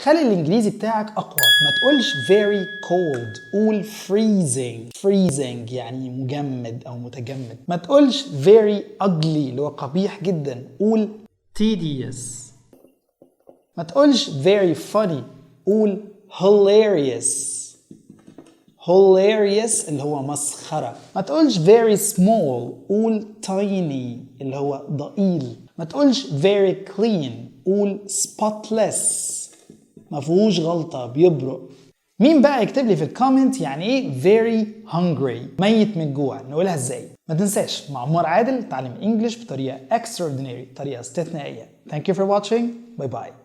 خلي الانجليزي بتاعك اقوى، ما تقولش very cold، قول freezing يعني مجمد او متجمد. ما تقولش very ugly اللي هو قبيح جدا، قول tedious. ما تقولش very funny، قول hilarious اللي هو مسخرة. ما تقولش very small، قول tiny اللي هو ضئيل. ما تقولش very clean، قول spotless ما فيهوش غلطة بيبرق. مين بقى يكتب لي في الكومنت يعني ايه very hungry ميت من جوع، نقولها ازاي؟ ما تنساش مع عمار عادل تعلم انجلش بطريقة extraordinary، طريقة استثنائية. Thank you for watching. Bye bye.